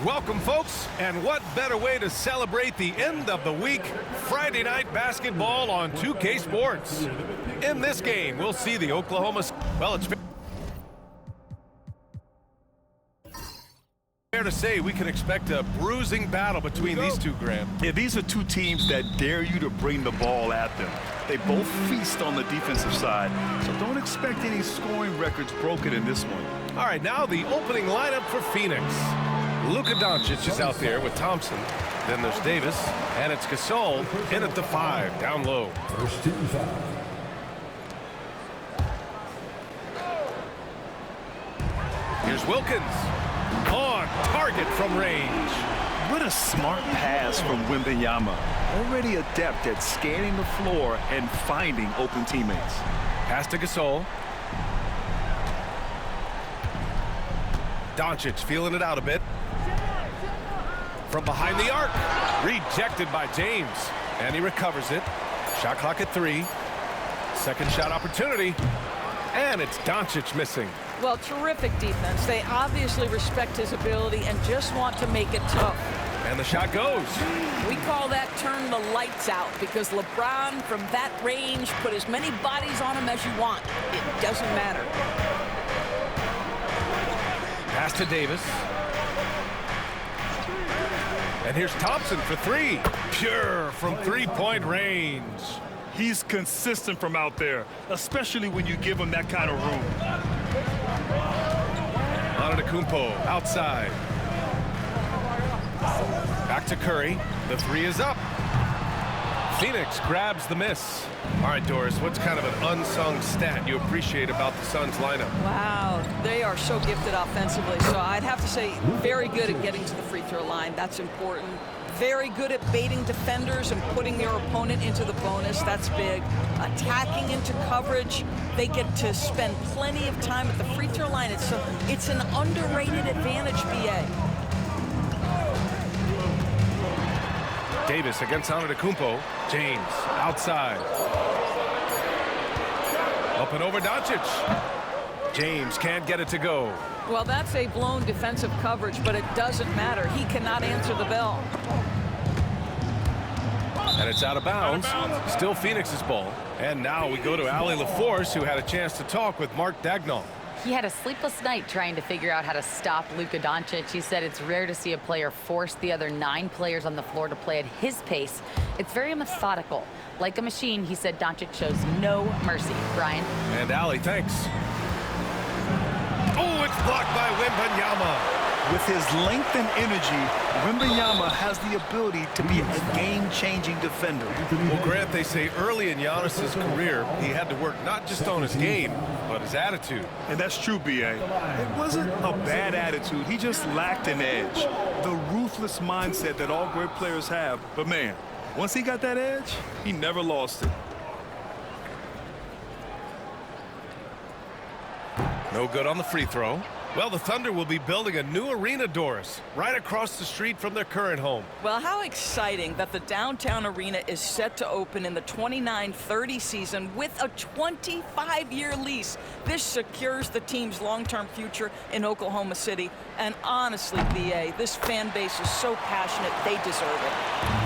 Welcome, folks, and what better way to celebrate the end of the week? Friday night basketball on 2K Sports. In this game, we'll see the Oklahoma... Well, it's fair to say we can expect a bruising battle between these two, Graham. Yeah, these are two teams that dare you to bring the ball at them. They both feast on the defensive side, so don't expect any scoring records broken in this one. All right, now the opening lineup for Phoenix. Luka Doncic is out there with Thompson. Then there's Davis, and it's Gasol in at the 5, down low. First team foul. Here's Wilkins. On target from range. What a smart pass from Wembanyama. Already adept at scanning the floor and finding open teammates. Pass to Gasol. Doncic feeling it out a bit. From behind the arc. Rejected by James. And he recovers it. Shot clock at 3. Second shot opportunity. And it's Doncic missing. Well, terrific defense. They obviously respect his ability and just want to make it tough. And the shot goes. We call that turn the lights out because LeBron, from that range, put as many bodies on him as you want. It doesn't matter. Pass to Davis. And here's Thompson for 3. Pure from three-point range. He's consistent from out there, especially when you give him that kind of room. Antetokounmpo outside. Back to Curry. The 3 is up. Phoenix grabs the miss. All right, Doris, what's kind of an unsung stat you appreciate about the Suns lineup? Wow, they are so gifted offensively. So I'd have to say very good at getting to the free throw line. That's important. Very good at baiting defenders and putting their opponent into the bonus. That's big. Attacking into coverage. They get to spend plenty of time at the free throw line. It's an underrated advantage, BA. Davis against Antetokounmpo. James outside. Up and over Doncic. James can't get it to go. Well, that's a blown defensive coverage, but it doesn't matter. He cannot answer the bell. And it's out of bounds. Still Phoenix's ball. And now we go to Allie LaForce, who had a chance to talk with Mark Dagnall. He had a sleepless night trying to figure out how to stop Luka Doncic. He said it's rare to see a player force the other 9 players on the floor to play at his pace. It's very methodical. Like a machine, he said Doncic shows no mercy. Brian? And Allie, thanks. Oh, it's blocked by Wembanyama. With his length and energy, Wembanyama has the ability to be a game-changing defender. Well, Grant, they say early in Giannis's career, he had to work not just on his game, but his attitude. And that's true, B.A. It wasn't a bad attitude. He just lacked an edge. The ruthless mindset that all great players have. But, man, once he got that edge, he never lost it. No good on the free throw. Well, the Thunder will be building a new arena, Doris, right across the street from their current home. Well, how exciting that the downtown arena is set to open in the 29-30 season with a 25-year lease. This secures the team's long-term future in Oklahoma City. And honestly, BA, this fan base is so passionate, they deserve it.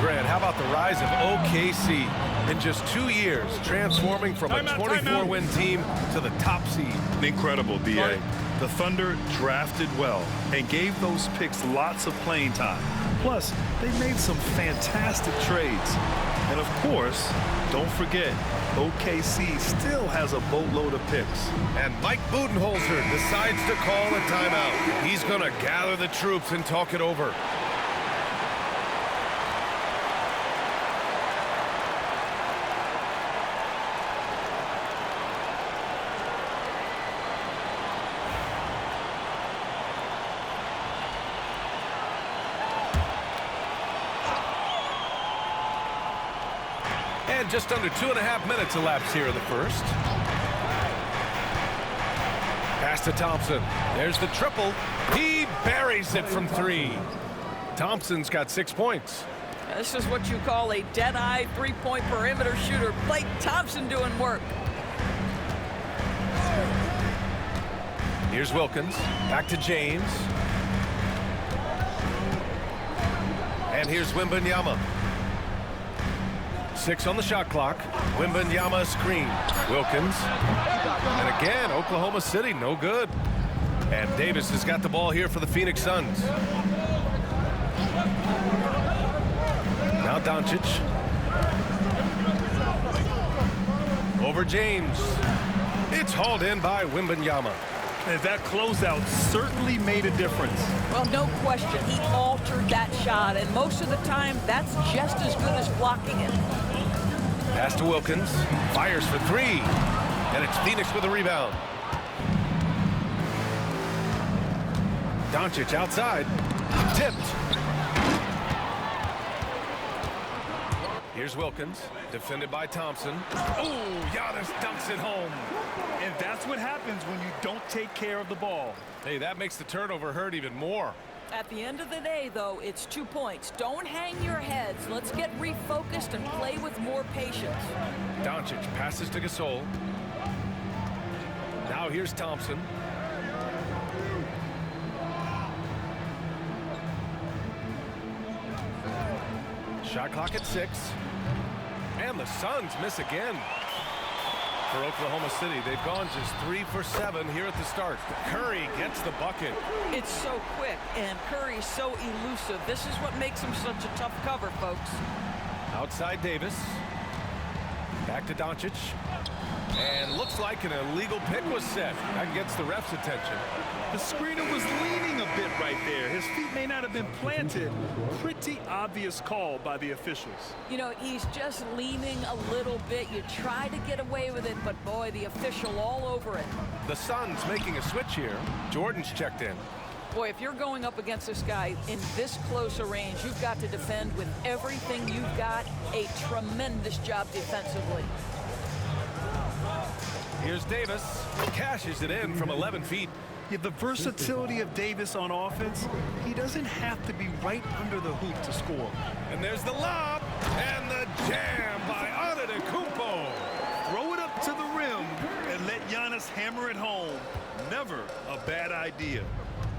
Grant, how about the rise of OKC? In just 2 years, transforming from a 24-win team to the top seed. Incredible, B.A. The Thunder drafted well and gave those picks lots of playing time. Plus, they made some fantastic trades. And of course, don't forget, OKC still has a boatload of picks. And Mike Budenholzer decides to call a timeout. He's going to gather the troops and talk it over. And just under 2.5 minutes elapsed here in the first. Pass to Thompson. There's the triple. He buries it from 3. Thompson's got 6 points. This is what you call a dead-eye three-point perimeter shooter. Blake Thompson doing work. Here's Wilkins. Back to James. And here's Wembanyama. 6 on the shot clock. Wembanyama screen. Wilkins. And again, Oklahoma City, no good. And Davis has got the ball here for the Phoenix Suns. Now Doncic. Over James. It's hauled in by Wembanyama. And that closeout certainly made a difference. Well, no question. He altered that shot, and most of the time, that's just as good as blocking it. Pass to Wilkins. Fires for 3. And it's Phoenix with a rebound. Doncic outside. Tipped. Here's Wilkins. Defended by Thompson. Oh, Giannis dunks it home. And that's what happens when you don't take care of the ball. Hey, that makes the turnover hurt even more. At the end of the day, though, it's 2 points. Don't hang your heads. Let's get refocused and play with more patience. Doncic passes to Gasol. Now here's Thompson. Shot clock at 6. And the Suns miss again. For Oklahoma City, they've gone just 3 for 7 here at the start. Curry gets the bucket. It's so quick, and Curry's so elusive. This is what makes him such a tough cover, folks. Outside Davis. Back to Doncic. And looks like an illegal pick was set. That gets the ref's attention. The screener was leaning a bit right there. His feet may not have been planted. Pretty obvious call by the officials. You know, he's just leaning a little bit. You try to get away with it, but boy, the official all over it. The Suns making a switch here. Jordan's checked in. Boy, if you're going up against this guy in this close a range, you've got to defend with everything you've got. A tremendous job defensively. Here's Davis. Cashes it in from 11 feet. Yeah, the versatility of Davis on offense, he doesn't have to be right under the hoop to score. And there's the lob and the jam by Antetokounmpo. Throw it up to the rim and let Giannis hammer it home. Never a bad idea.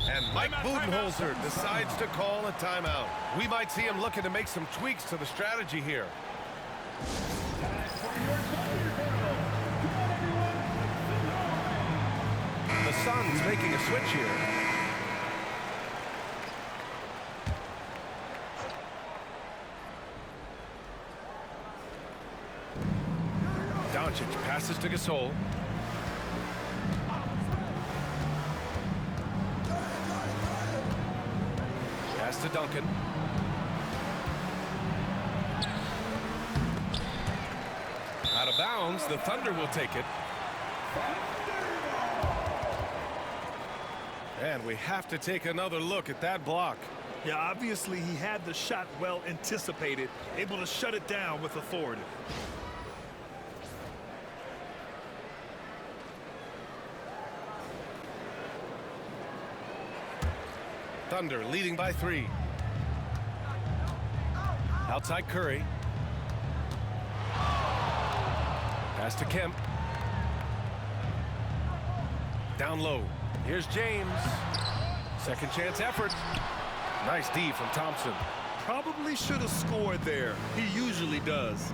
And Mike Budenholzer decides to call a timeout. We might see him looking to make some tweaks to the strategy here. The Suns making a switch here. Doncic passes to Gasol. Pass to Duncan. Out of bounds, the Thunder will take it. And we have to take another look at that block. Yeah, obviously he had the shot well anticipated, able to shut it down with authority. Thunder leading by 3. Outside Curry. Pass to Kemp. Down low. Here's James. Second chance effort. Nice D from Thompson. Probably should have scored there. He usually does.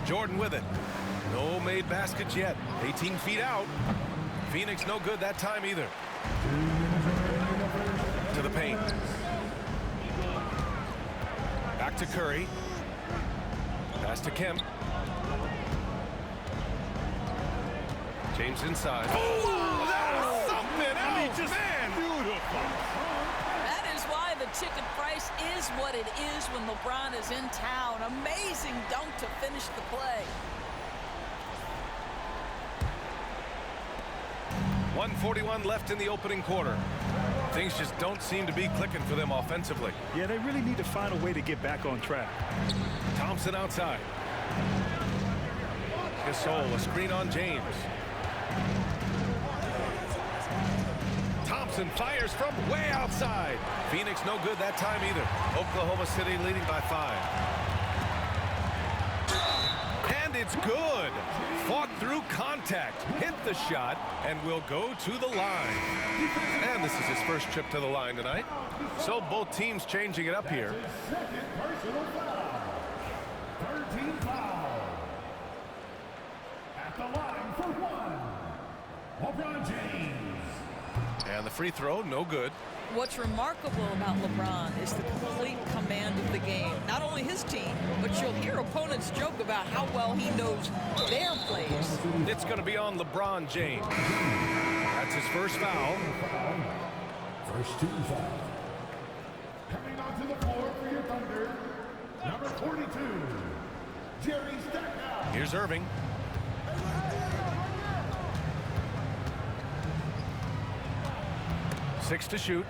Jordan with it. No made baskets yet. 18 feet out. Phoenix no good that time either. To the paint. Back to Curry. Pass to Kemp. James inside. Oh, that's something else, just man. Beautiful. That is why the ticket price is what it is when LeBron is in town. Amazing dunk to finish the play. 1:41 left in the opening quarter. Things just don't seem to be clicking for them offensively. Yeah, they really need to find a way to get back on track. Thompson outside. Gasol, a screen on James. Thompson fires from way outside. Phoenix no good that time either. Oklahoma City leading by 5. And it's good. fought through contact, hit the shot, and will go to the line. And this is his first trip to the line tonight. So both teams changing it up here. Second personal foul. 13 foul. At the line for one, LeBron James. And the free throw, no good. What's remarkable about LeBron is the complete command of the game. Not only his team, but you'll hear opponents joke about how well he knows their plays. It's going to be on LeBron James. That's his first foul. First team foul. Coming onto the floor for your Thunder, number 42, Jerry Stackhouse. Here's Irving. Six to shoot.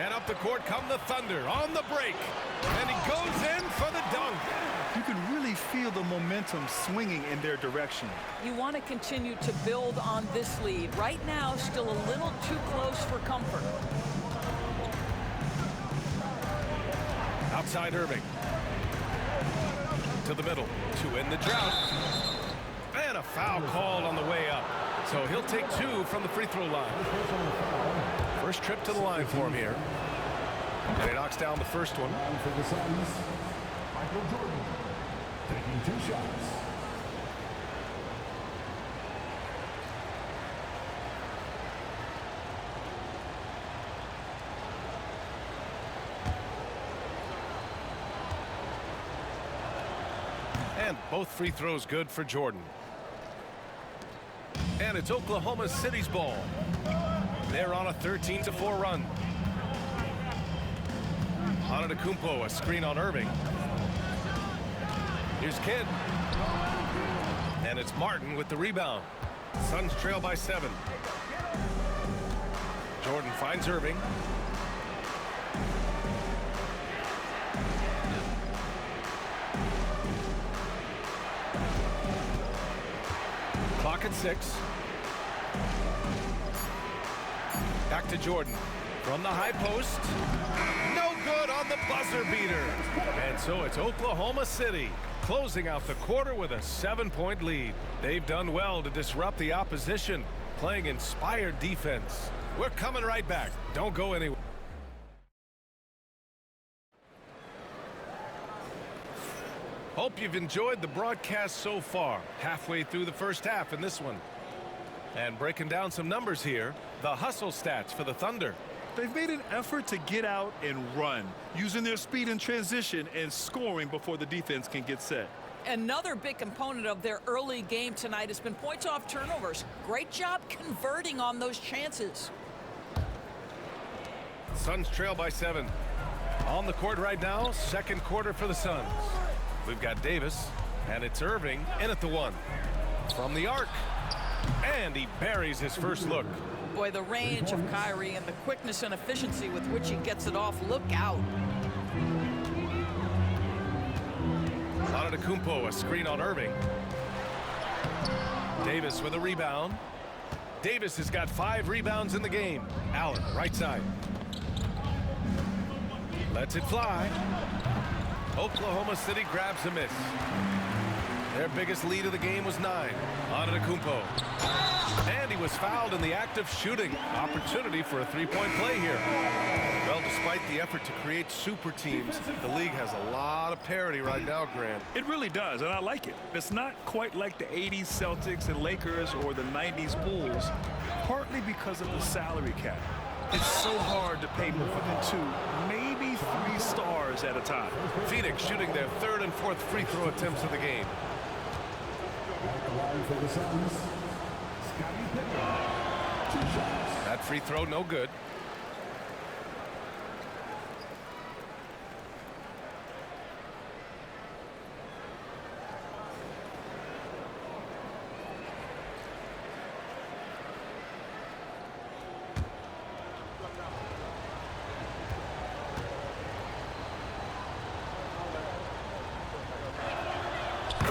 And up the court come the Thunder on the break. And he goes in for the dunk. You can really feel the momentum swinging in their direction. You want to continue to build on this lead. Right now, still a little too close for comfort. Outside Irving. To the middle. To end the drought. And a foul called on the way up. So he'll take two from the free throw line. First trip to the line for him here. And he knocks down the first one. For the Suns, Michael Jordan, taking 2 shots. And both free throws good for Jordan. And it's Oklahoma City's ball. They're on a 13-4 run. Antetokounmpo, a screen on Irving. Here's Kidd. And it's Martin with the rebound. Suns trail by 7. Jordan finds Irving. Clock at 6. Back to Jordan. From the high post. No good on the buzzer beater. And so it's Oklahoma City closing out the quarter with a 7-point lead. They've done well to disrupt the opposition, playing inspired defense. We're coming right back. Don't go anywhere. Hope you've enjoyed the broadcast so far. Halfway through the first half in this one. And breaking down some numbers here, the hustle stats for the Thunder. They've made an effort to get out and run, using their speed in transition and scoring before the defense can get set. Another big component of their early game tonight has been points off turnovers. Great job converting on those chances. Suns trail by 7. On the court right now, second quarter for the Suns. We've got Davis, and it's Irving in at the 1. From the arc. And he buries his first look. Boy, the range of Kyrie and the quickness and efficiency with which he gets it off. Look out. Antetokounmpo, a screen on Irving. Davis with a rebound. Davis has got 5 rebounds in the game. Allen, right side. Lets it fly. Oklahoma City grabs a miss. Their biggest lead of the game was 9. Antetokounmpo. And he was fouled in the act of shooting. Opportunity for a 3-point play here. Well, despite the effort to create super teams, the league has a lot of parity right now, Grant. It really does, and I like it. It's not quite like the 80s Celtics and Lakers or the 90s Bulls, partly because of the salary cap. It's so hard to pay more than 2, maybe 3 stars at a time. Phoenix shooting their 3rd and 4th free throw attempts of the game. At the line for the Suns, Scottie Pippen, 2 shots. That free throw, no good.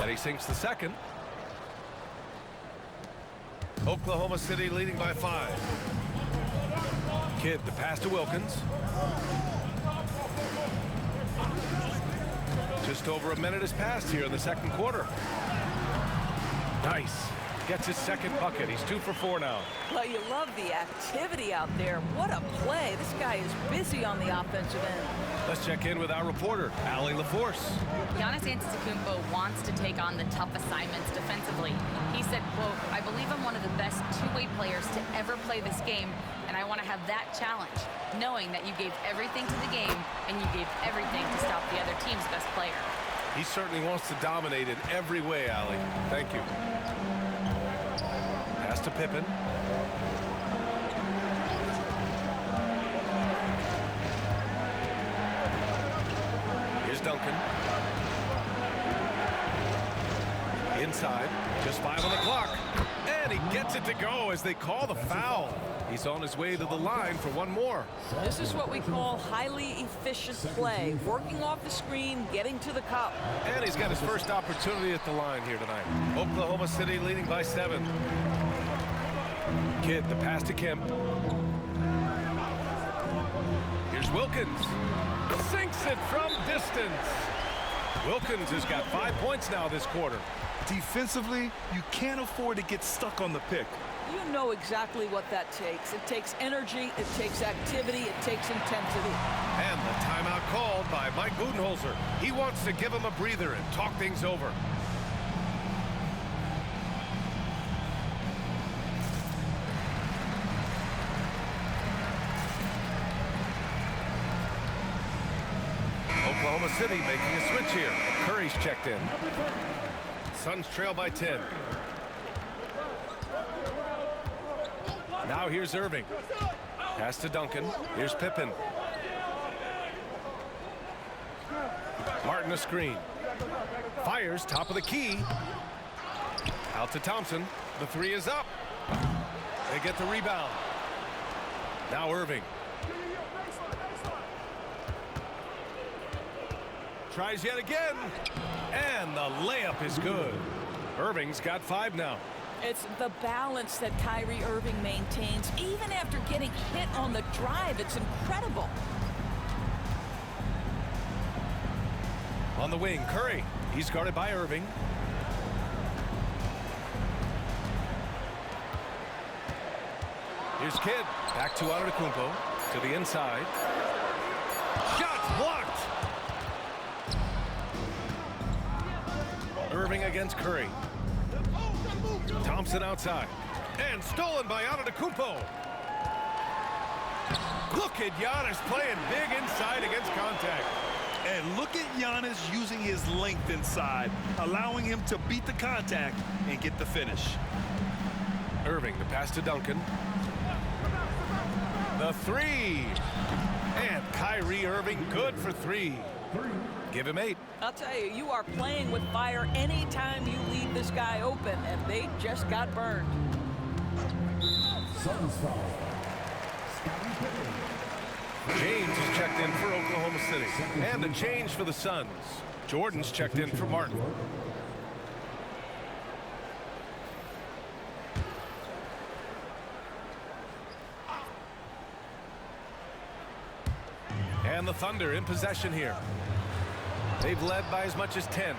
And he sinks the second. Oklahoma City leading by 5. Kidd, the pass to Wilkins. Just over a minute has passed here in the second quarter. Nice. Gets his second bucket. He's 2 for 4 now. Well, you love the activity out there. What a play. This guy is busy on the offensive end. Let's check in with our reporter, Allie LaForce. Giannis Antetokounmpo wants to take on the tough assignments defensively. He said, quote, "I believe I'm one of the best two-way players to ever play this game, and I want to have that challenge, knowing that you gave everything to the game and you gave everything to stop the other team's best player." He certainly wants to dominate in every way, Allie. Thank you. Pass to Pippen. Here's Duncan. Inside, just 5 on the clock. And he gets it to go as they call the foul. He's on his way to the line for one more. This is what we call highly efficient play. Working off the screen, getting to the cup. And he's got his first opportunity at the line here tonight. Oklahoma City leading by 7. Kidd, the pass to Kim. Here's Wilkins. Sinks it from distance. Wilkins has got 5 points now this quarter. Defensively, you can't afford to get stuck on the pick. You know exactly what that takes. It takes energy, it takes activity, it takes intensity. And the timeout called by Mike Budenholzer. He wants to give him a breather and talk things over. Oklahoma City making a switch here. Curry's checked in. Suns trail by 10. Now here's Irving. Pass to Duncan. Here's Pippen. Martin a screen. Fires top of the key. Out to Thompson. The 3 is up. They get the rebound. Now Irving. Tries yet again. And the layup is good. Irving's got 5 now. It's the balance that Kyrie Irving maintains even after getting hit on the drive. It's incredible. On the wing, Curry. He's guarded by Irving. Here's Kidd. Back to Antetokounmpo. To the inside. Shot blocked. Irving against Curry. Thompson outside. And stolen by Antetokounmpo. Look at Giannis playing big inside against contact. And look at Giannis using his length inside, allowing him to beat the contact and get the finish. Irving, the pass to Duncan. The 3. And Kyrie Irving good for 3. Give him 8. I'll tell you, you are playing with fire anytime you leave this guy open, and they just got burned. Suns foul. Scottie Pippen. James is checked in for Oklahoma City. And a change for the Suns. Jordan's checked in for Martin. And the Thunder in possession here. They've led by as much as 10.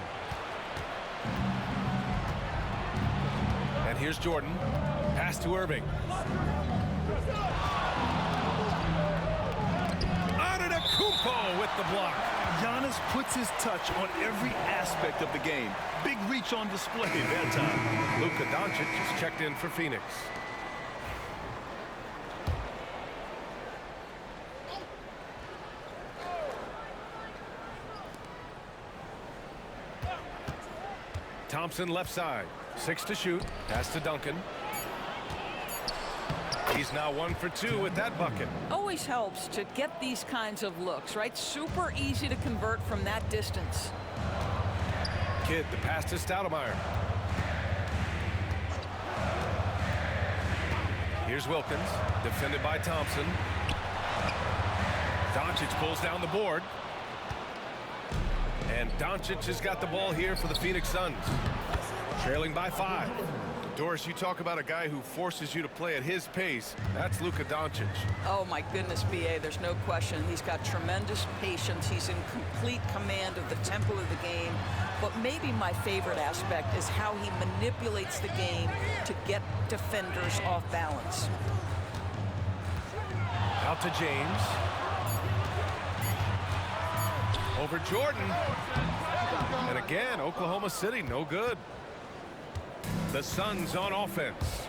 And here's Jordan. Pass to Irving. Antetokounmpo with the block. Giannis puts his touch on every aspect of the game. Big reach on display that time. Luka Doncic is checked in for Phoenix. Thompson left side. 6 to shoot. Pass to Duncan. He's now 1 for 2 with that bucket. Always helps to get these kinds of looks, right? Super easy to convert from that distance. Kidd, the pass to Stoudemire. Here's Wilkins, defended by Thompson. Doncic pulls down the board. And Doncic has got the ball here for the Phoenix Suns. Trailing by 5. Doris, you talk about a guy who forces you to play at his pace. That's Luka Doncic. Oh, my goodness, B.A., there's no question. He's got tremendous patience. He's in complete command of the tempo of the game. But maybe my favorite aspect is how he manipulates the game to get defenders off balance. Out to James. Over Jordan. And again, Oklahoma City, no good. The Suns on offense.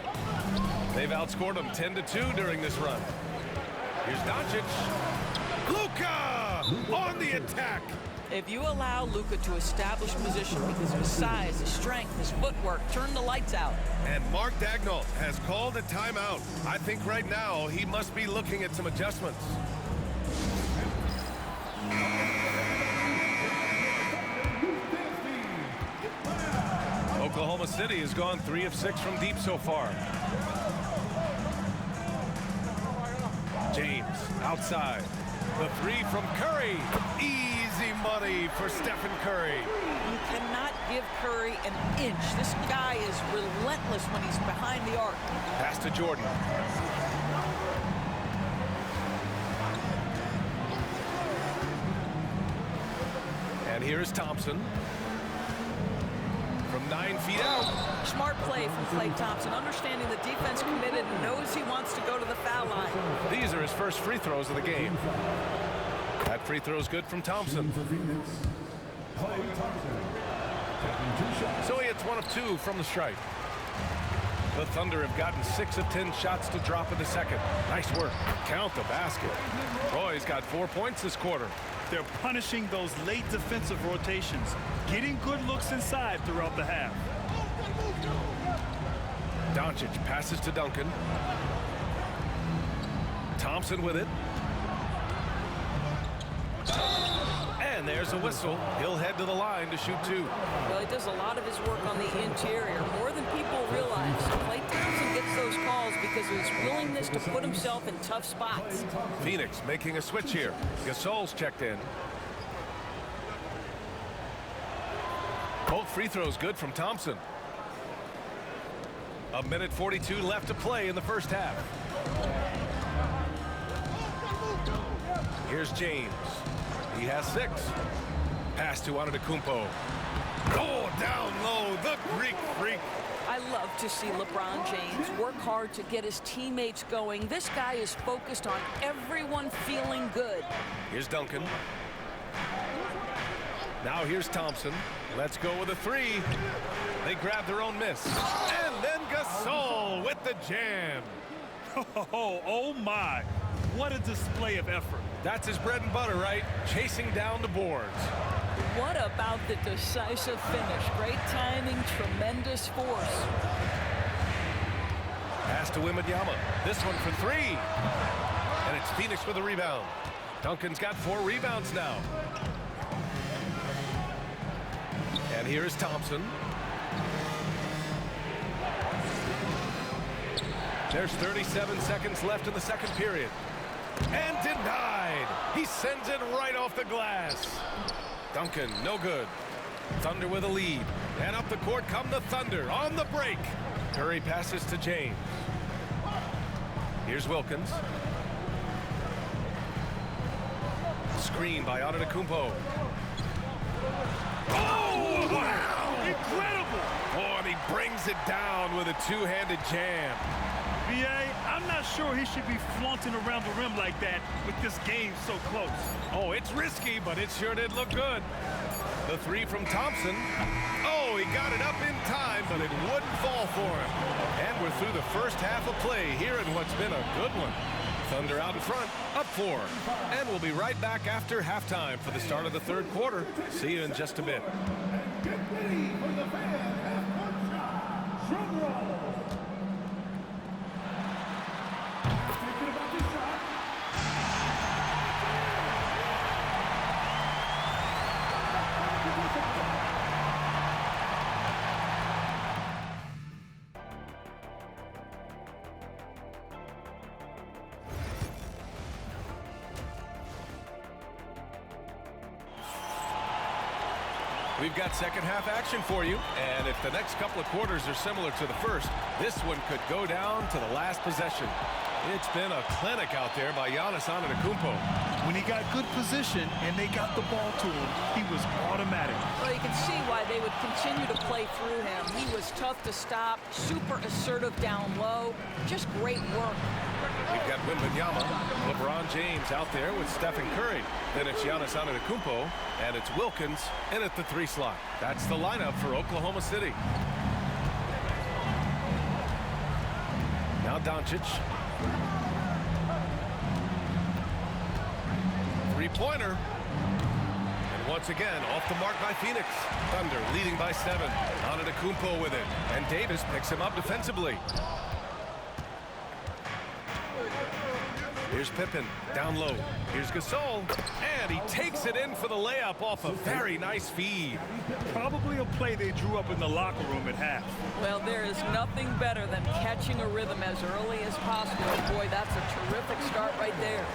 They've outscored them 10-2 during this run. Here's Doncic. Luka on the attack. If you allow Luka to establish position because of his size, his strength, his footwork, turn the lights out. And Mark Daigneault has called a timeout. I think right now he must be looking at some adjustments. Oklahoma City has gone 3 of 6 from deep so far. James outside. The 3 from Curry. Easy money for Stephen Curry. You cannot give Curry an inch. This guy is relentless when he's behind the arc. Pass to Jordan. And here's Thompson. From 9 feet out. Smart play from Klay Thompson, understanding the defense committed and knows he wants to go to the foul line. These are his first free throws of the game. That free throw is good from Thompson. So he hits 1 of 2 from the stripe. The Thunder have gotten 6 of 10 shots to drop in the second. Nice work. Count the basket. Roy's got 4 points this quarter. They're punishing those late defensive rotations, getting good looks inside throughout the half. Doncic passes to Duncan. Thompson with it. And there's a whistle. He'll head to the line to shoot 2. Well, he does a lot of his work on the interior, more than people realize. Klay Thompson gets those calls because of his willingness to put himself in tough spots. Phoenix making a switch here. Gasol's checked in. Both free throws good from Thompson. 1:42 left to play in the first half. Here's James. He has 6. Pass to Antetokounmpo. Oh, down low, the Greek freak. I love to see LeBron James work hard to get his teammates going. This guy is focused on everyone feeling good. Here's Duncan. Now here's Thompson. Let's go with a 3. They grab their own miss. And then Gasol with the jam. Oh my. What a display of effort. That's his bread and butter, right? Chasing down the boards. What about the decisive finish? Great timing, tremendous force. Pass to Wembanyama. This one for 3. And it's Phoenix with a rebound. Duncan's got 4 rebounds now. And here's Thompson. There's 37 seconds left in the second period. And denied. He sends it right off the glass. Duncan, no good. Thunder with a lead. And up the court come the Thunder on the break. Curry passes to James. Here's Wilkins. Screen by Antetokounmpo. Oh, wow! Incredible! Oh, and he brings it down with a 2-handed jam. BA, I'm not sure he should be flaunting around the rim like that with this game so close. Oh, it's risky, but it sure did look good. The 3 from Thompson. Oh, he got it up in time, but it wouldn't fall for him. And we're through the first half of play here in what's been a good one. Thunder out in front, up 4. And we'll be right back after halftime for the start of the third quarter. See you in just a bit. Get ready for the fan half-court shot. Drum roll. Thinking about this shot. We've got second half action for you, and if the next couple of quarters are similar to the first, this one could go down to the last possession. It's been a clinic out there by Giannis Antetokounmpo. When he got good position and they got the ball to him, he was automatic. Well, you can see why they would continue to play through him. He was tough to stop, super assertive down low, just great work. We've got Wembanyama, LeBron James out there with Stephen Curry. Then it's Giannis Antetokounmpo, and it's Wilkins in at the 3 slot. That's the lineup for Oklahoma City. Now Doncic. Three-pointer. And once again, off the mark by Phoenix. Thunder leading by 7. Antetokounmpo with it. And Davis picks him up defensively. Here's Pippen, down low. Here's Gasol, and he takes it in for the layup off a very nice feed. Probably a play they drew up in the locker room at half. Well, there is nothing better than catching a rhythm as early as possible. Boy, that's a terrific start right there.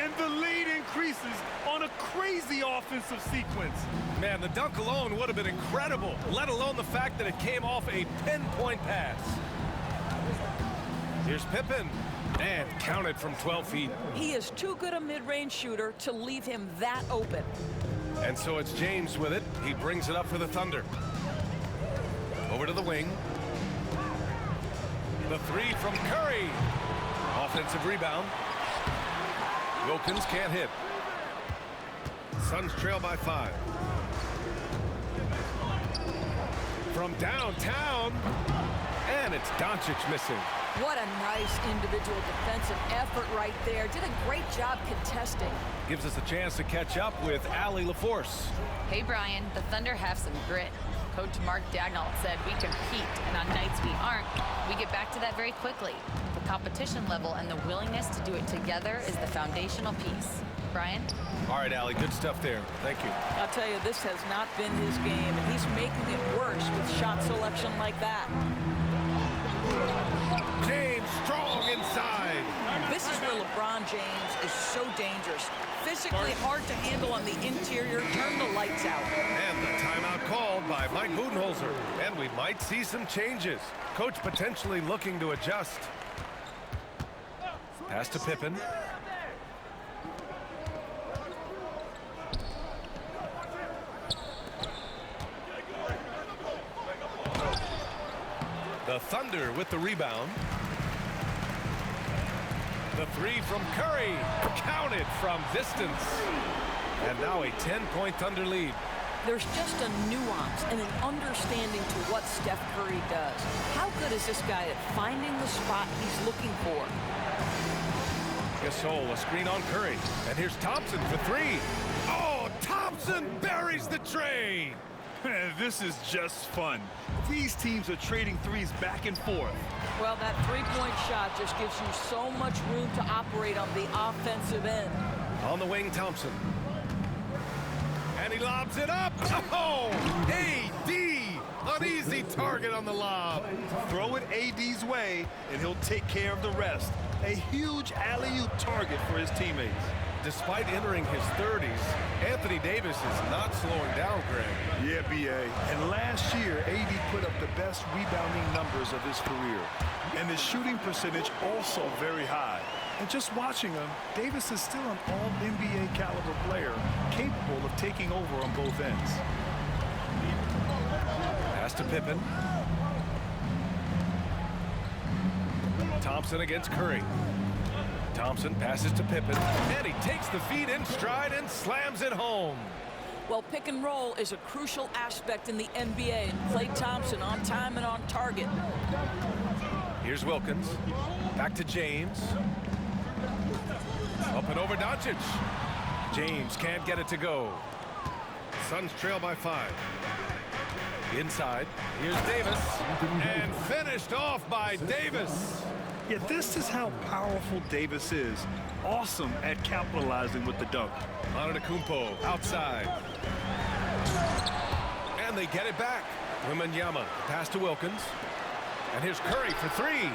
And the lead increases on a crazy offensive sequence. Man, the dunk alone would have been incredible, let alone the fact that it came off a pinpoint pass. Here's Pippen. And counted from 12 feet. He is too good a mid-range shooter to leave him that open. And so it's James with it. He brings it up for the Thunder. Over to the wing. The 3 from Curry. Offensive rebound. Wilkins can't hit. Suns trail by 5. From downtown. And it's Doncic missing. What a nice individual defensive effort right there. Did a great job contesting. Gives us a chance to catch up with Allie LaForce. Hey, Brian, the Thunder have some grit. Coach Mark Dagnall said we compete, and on nights we aren't, we get back to that very quickly. The competition level and the willingness to do it together is the foundational piece. Brian? All right, Allie, good stuff there. Thank you. I'll tell you, this has not been his game, and he's making it worse with shot selection like that. James strong inside. This is where LeBron James is so dangerous. Physically hard to handle on the interior. Turn the lights out. And the timeout called by Mike Budenholzer. And we might see some changes. Coach potentially looking to adjust. Pass to Pippen. The Thunder with the rebound. The 3 from Curry, counted from distance. And now a 10-point Thunder lead. There's just a nuance and an understanding to what Steph Curry does. How good is this guy at finding the spot he's looking for? Gasol, a screen on Curry. And here's Thompson for 3. Oh, Thompson buries the tray. This is just fun. These teams are trading threes back and forth. Well, that three-point shot just gives you so much room to operate on the offensive end. On the wing, Thompson. And he lobs it up. Oh, AD, an easy target on the lob. Throw it AD's way, and he'll take care of the rest. A huge alley-oop target for his teammates. Despite entering his 30s, Anthony Davis is not slowing down, Greg. Yeah, B.A. And last year, AD put up the best rebounding numbers of his career. And his shooting percentage also very high. And just watching him, Davis is still an all-NBA caliber player, capable of taking over on both ends. Pass to Pippen. Thompson against Curry. Thompson passes to Pippen, and he takes the feed in stride and slams it home. Well, pick and roll is a crucial aspect in the NBA, and Klay Thompson on time and on target. Here's Wilkins. Back to James. Up and over Doncic. James can't get it to go. Suns trail by 5. Inside. Here's Davis. And finished off by Davis. Yeah, this is how powerful Davis is. Awesome at capitalizing with the dunk. Antetokounmpo outside. And they get it back. Wembanyama pass to Wilkins. And here's Curry for 3.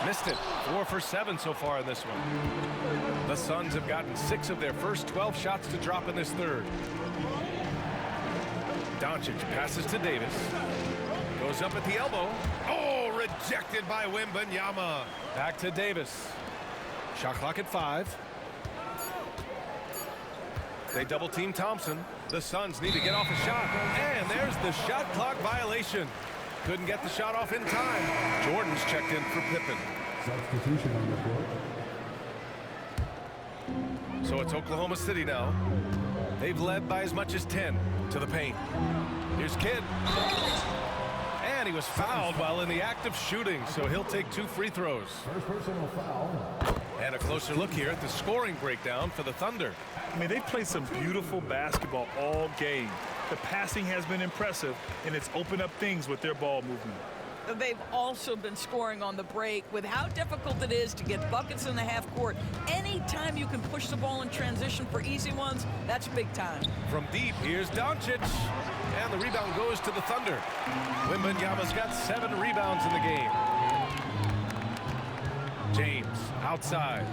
Missed it. 4 for 7 so far in this one. The Suns have gotten 6 of their first 12 shots to drop in this third. Doncic passes to Davis. Goes up at the elbow. Oh, rejected by Wembanyama. Back to Davis. Shot clock at 5. They double team Thompson. The Suns need to get off a shot. And there's the shot clock violation. Couldn't get the shot off in time. Jordan's checked in for Pippen. Substitution on the court. So it's Oklahoma City now. They've led by as much as 10 to the paint. Here's Kidd. And he was fouled while in the act of shooting, so he'll take 2 free throws. First personal foul. And a closer look here at the scoring breakdown for the Thunder. I mean, they've played some beautiful basketball all game. The passing has been impressive, and it's opened up things with their ball movement. They've also been scoring on the break. With how difficult it is to get buckets in the half court, anytime you can push the ball in transition for easy ones, that's big time. From deep, here's Doncic. And the rebound goes to the Thunder. Wembanyama's got 7 rebounds in the game. James outside.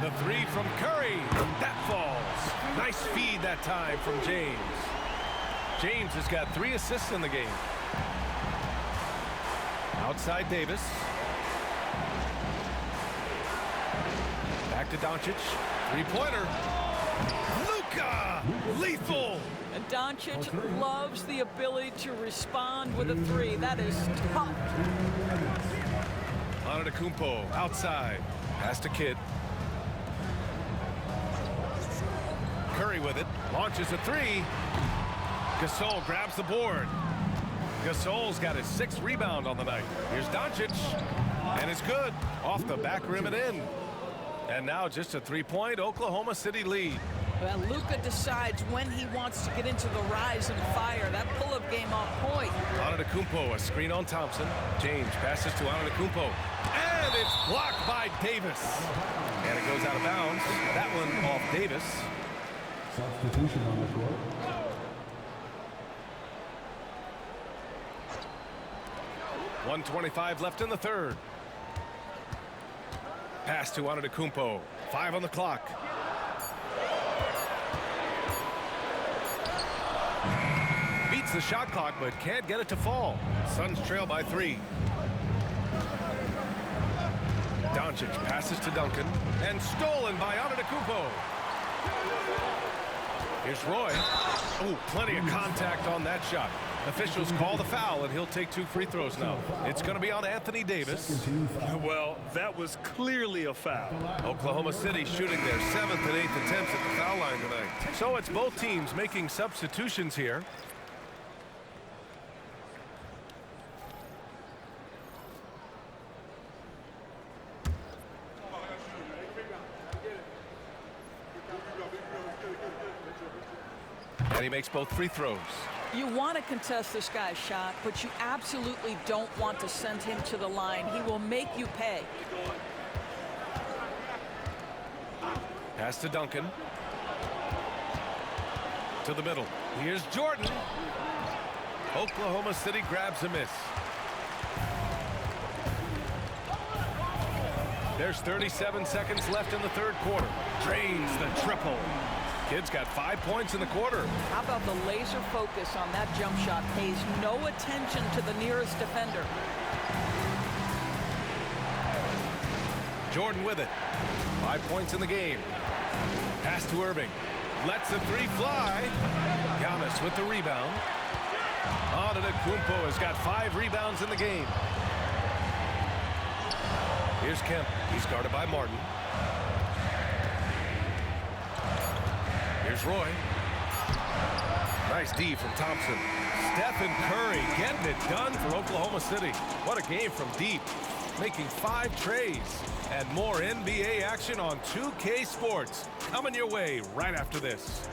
The 3 from Curry. That falls. Nice feed that time from James. James has got 3 assists in the game. Outside Davis. Back to Doncic. 3-pointer. Luka! Lethal! And Doncic loves the ability to respond with a 3. That is tough. Antetokounmpo outside. Pass to Kidd. Curry with it. Launches a 3. Gasol grabs the board. Gasol's got his 6th rebound on the night. Here's Doncic. And it's good. Off the back rim and in. And now just a 3-point Oklahoma City lead. Well, Luka decides when he wants to get into the rise and fire. That pull-up game on point. Antetokounmpo, a screen on Thompson. James passes to Antetokounmpo. And it's blocked by Davis. And it goes out of bounds. That one off Davis. Substitution on the court. .125 left in the third. Pass to Antetokounmpo. 5 on the clock. Beats the shot clock, but can't get it to fall. Suns trail by 3. Doncic passes to Duncan. And stolen by Antetokounmpo. Here's Roy. Oh, plenty of contact on that shot. Officials call the foul, and he'll take 2 free throws now. It's going to be on Anthony Davis. Well, that was clearly a foul. Oklahoma City shooting their 7th and 8th attempts at the foul line tonight. So it's both teams making substitutions here. And he makes both free throws. You want to contest this guy's shot, but you absolutely don't want to send him to the line. He will make you pay. Pass to Duncan. To the middle. Here's Jordan. Oklahoma City grabs a miss. There's 37 seconds left in the third quarter. Drains the triple. Kid's got 5 points in the quarter. How about the laser focus on that jump shot? Pays no attention to the nearest defender. Jordan with it. 5 points in the game. Pass to Irving. Lets the 3 fly. Giannis with the rebound. Antetokounmpo has got 5 rebounds in the game. Here's Kemp. He's guarded by Martin. Here's Roy. Nice D from Thompson. Stephen Curry getting it done for Oklahoma City. What a game from deep. Making 5 trays. And more NBA action on 2K Sports. Coming your way right after this.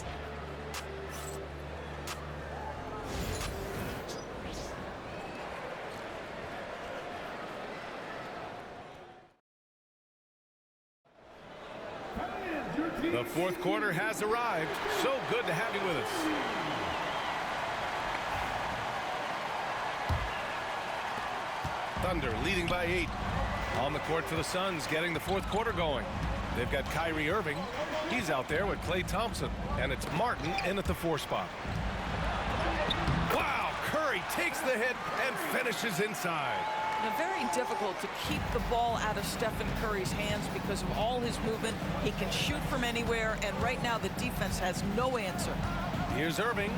The fourth quarter has arrived. So good to have you with us. Thunder leading by 8. On the court for the Suns, getting the fourth quarter going. They've got Kyrie Irving. He's out there with Klay Thompson. And it's Martin in at the 4 spot. Wow! Curry takes the hit and finishes inside. Now, very difficult to keep the ball out of Stephen Curry's hands because of all his movement. He can shoot from anywhere, and right now the defense has no answer. Here's Irving.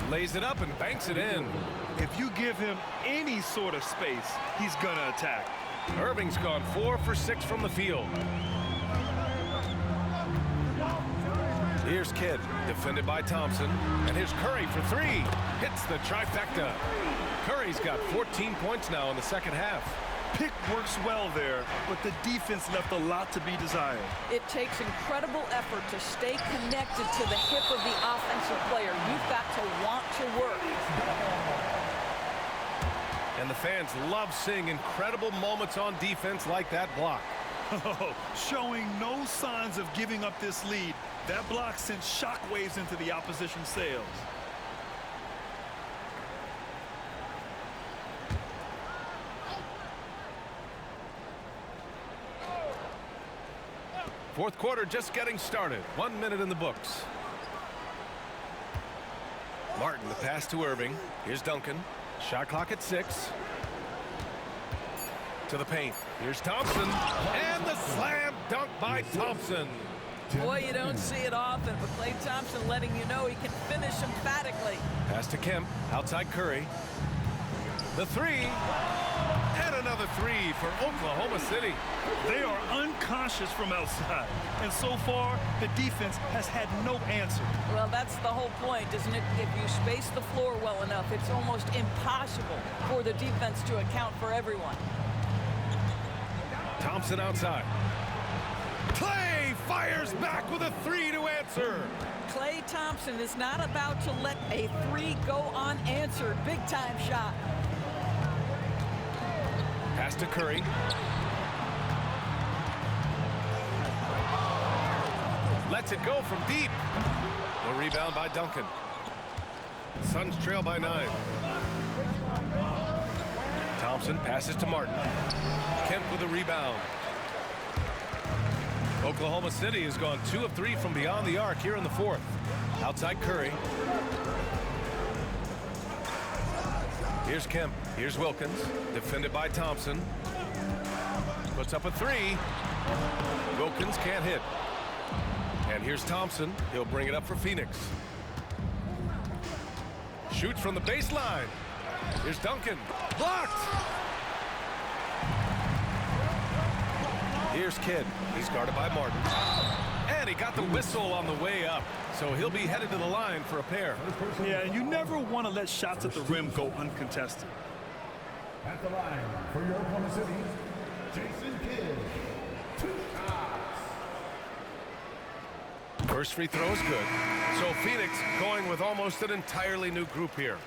Lays it up and banks it in. If you give him any sort of space, he's going to attack. Irving's gone 4 for 6 from the field. Here's Kidd, defended by Thompson. And here's Curry for 3. Hits the trifecta. Curry's got 14 points now in the second half. Pick works well there, but the defense left a lot to be desired. It takes incredible effort to stay connected to the hip of the offensive player. You've got to want to work. And the fans love seeing incredible moments on defense like that block. Showing no signs of giving up this lead. That block sent shockwaves into the opposition sails. Fourth quarter just getting started. 1 minute in the books. Martin, the pass to Irving. Here's Duncan. Shot clock at 6. To the paint. Here's Thompson. And the slam dunk by Thompson. Boy, you don't see it often, but Klay Thompson letting you know he can finish emphatically. Pass to Kemp. Outside Curry. The 3. And another 3 for Oklahoma City. They are unconscious from outside, and so far the defense has had no answer. Well, that's the whole point, isn't it? If you space the floor well enough, it's almost impossible for the defense to account for everyone. Thompson outside. Klay fires back with a 3 to answer. Klay Thompson is not about to let a 3 go unanswered. Big time shot. Pass to Curry. Lets it go from deep. The rebound by Duncan. Suns trail by 9. Thompson passes to Martin. Kemp with a rebound. Oklahoma City has gone 2 of 3 from beyond the arc here in the fourth. Outside Curry. Here's Kemp. Here's Wilkins. Defended by Thompson. Puts up a 3. Wilkins can't hit. And here's Thompson. He'll bring it up for Phoenix. Shoots from the baseline. Here's Duncan. Blocked! Here's Kidd. He's guarded by Martin. And he got the whistle on the way up. So he'll be headed to the line for a pair. Yeah, you never want to let shots at the rim go uncontested. At the line for your Oklahoma City, Jason Kidd. 2 shots. First free throw is good. So Phoenix going with almost an entirely new group here.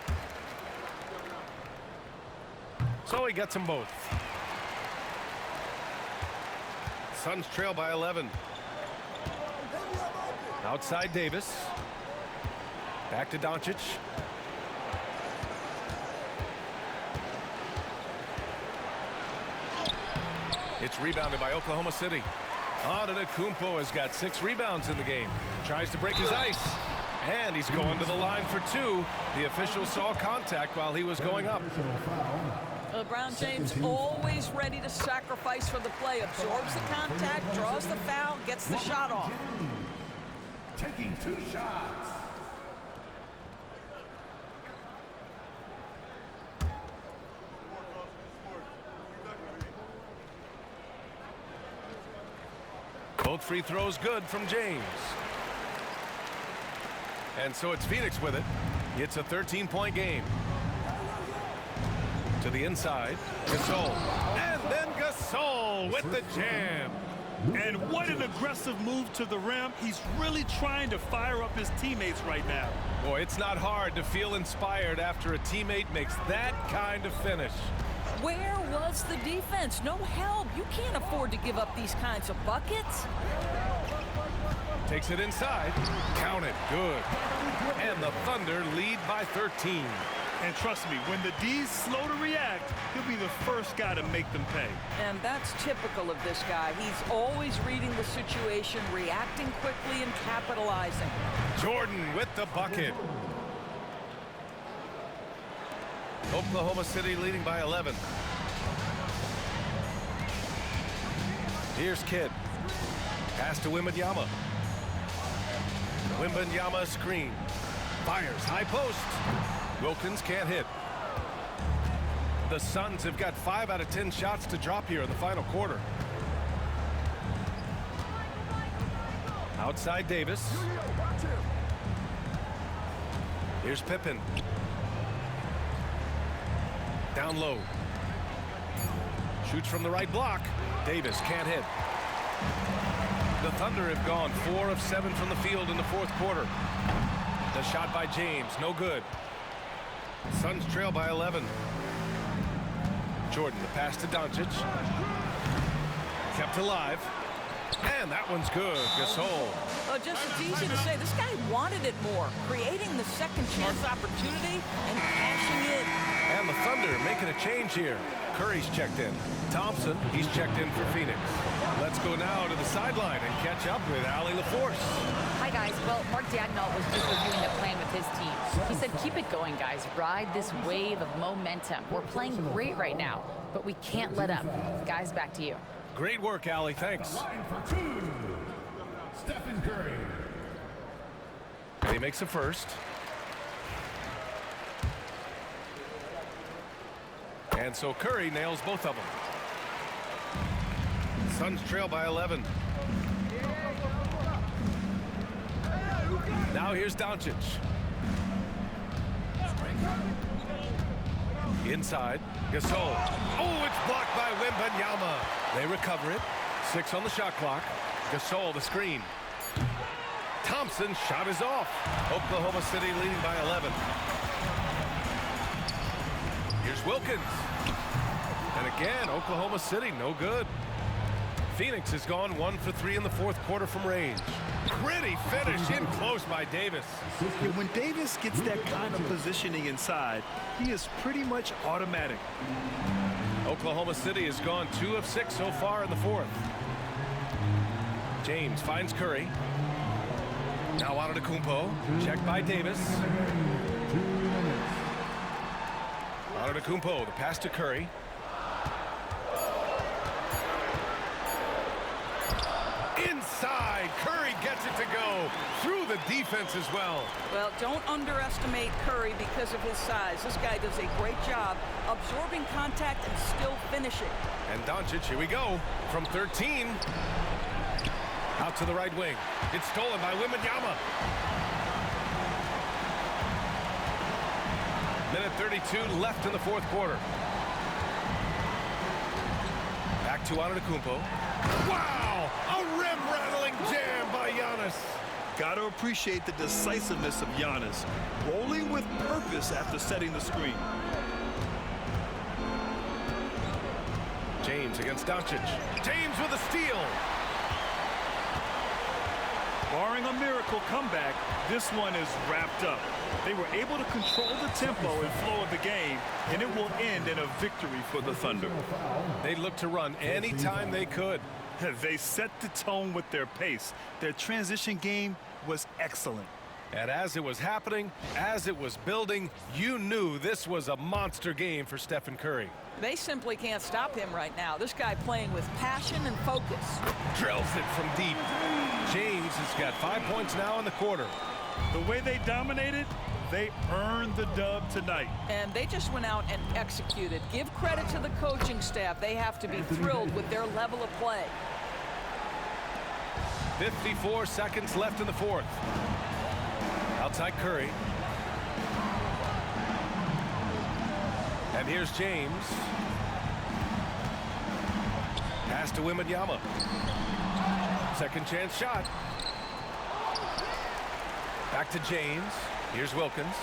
So he gets them both. Suns trail by 11. Outside Davis. Back to Doncic. It's rebounded by Oklahoma City. Antetokounmpo has got 6 rebounds in the game. Tries to break his ice. And he's going to the line for 2. The official saw contact while he was going up. LeBron James always ready to sacrifice for the play. Absorbs the contact, draws the foul, gets the shot off. Taking 2 shots. Both free throws good from James. And so it's Phoenix with it. It's a 13-point game. To the inside, Gasol. And then Gasol with the jam. And what an aggressive move to the rim. He's really trying to fire up his teammates right now. Boy, it's not hard to feel inspired after a teammate makes that kind of finish. Where was the defense? No help. You can't afford to give up these kinds of buckets. Takes it inside. Count it. Good. And the Thunder lead by 13. And trust me, when the D's slow to react, he'll be the first guy to make them pay. And that's typical of this guy. He's always reading the situation, reacting quickly, and capitalizing. Jordan with the bucket. Oklahoma City leading by 11. Here's Kidd. Pass to Wembanyama. Wembanyama screen. Fires high post. Wilkins can't hit. The Suns have got 5 out of 10 shots to drop here in the final quarter. Outside Davis. Here's Pippen. Down low. Shoots from the right block. Davis can't hit. The Thunder have gone 4 of 7 from the field in the fourth quarter. The shot by James, no good. Suns trail by 11. Jordan, the pass to Doncic. Kept alive. And that one's good. Gasol. Well, just it's easy to say. This guy wanted it more. Creating the second chance opportunity and cashing it. And the Thunder making a change here. Curry's checked in. Thompson, he's checked in for Phoenix. Let's go now to the sideline and catch up with Allie LaForce. Hi, guys. Well, Mark Daigneault was just reviewing the plan with his team. He said, keep it going, guys. Ride this wave of momentum. We're playing great right now, but we can't let up. Guys, back to you. Great work, Allie. Thanks. Line for 2, Stephen Curry. And he makes a first. And so Curry nails both of them. Suns trail by 11. Now here's Doncic. Inside. Gasol. Oh, it's blocked by Wembanyama. They recover it. 6 on the shot clock. Gasol the screen. Thompson shot is off. Oklahoma City leading by 11. Here's Wilkins. And again, Oklahoma City no good. Phoenix has gone 1 for 3 in the fourth quarter from range. Pretty finish in close by Davis. And when Davis gets that kind of positioning inside, he is pretty much automatic. Oklahoma City has gone 2 of 6 so far in the fourth. James finds Curry. Now Antetokounmpo. Checked by Davis. Antetokounmpo, the pass to Curry. Inside, Curry gets it to go through the defense as well. Well, don't underestimate Curry because of his size. This guy does a great job absorbing contact and still finishing. And Doncic, here we go, from 13. Out to the right wing. It's stolen by Wembanyama. Minute 32 left in the fourth quarter. Back to Antetokounmpo. Wow! A rim-rattling jam by Giannis. Gotta appreciate the decisiveness of Giannis, rolling with purpose after setting the screen. James against Doncic. James with a steal. Barring a miracle comeback, this one is wrapped up. They were able to control the tempo and flow of the game, and it will end in a victory for the Thunder. They looked to run anytime they could. They set the tone with their pace. Their transition game was excellent. And as it was happening, as it was building, you knew this was a monster game for Stephen Curry. They simply can't stop him right now. This guy playing with passion and focus. Drills it from deep. James has got 5 points now in the quarter. The way they dominated, they earned the dub tonight. And they just went out and executed. Give credit to the coaching staff. They have to be thrilled with their level of play. 54 seconds left in the fourth. Outside Curry. And here's James. Pass to Wembanyama. Second chance shot. Back to James. Here's Wilkins.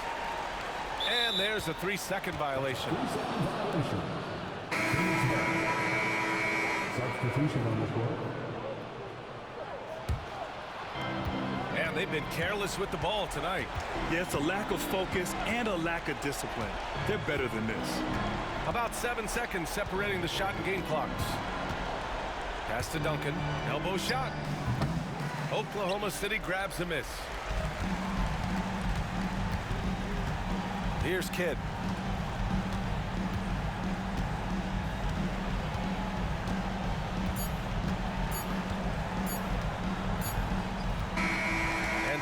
And there's a 3-second violation. Substitution on the floor. And they've been careless with the ball tonight. Yeah, it's a lack of focus and a lack of discipline. They're better than this. About 7 seconds separating the shot and game clocks. Pass to Duncan. Elbow shot. Oklahoma City grabs a miss. Here's Kidd.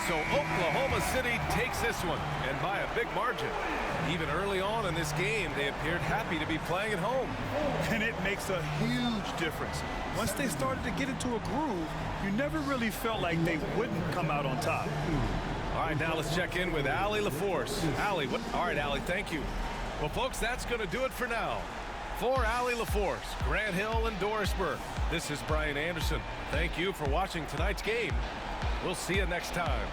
So Oklahoma City takes this one, and by a big margin. Even early on in this game, they appeared happy to be playing at home. And it makes a huge difference. Once they started to get into a groove, you never really felt like they wouldn't come out on top. All right, now let's check in with Allie LaForce. Allie, all right, Allie, thank you. Well, folks, that's going to do it for now. For Allie LaForce, Grant Hill, and Doris Burke, this is Brian Anderson. Thank you for watching tonight's game. We'll see you next time.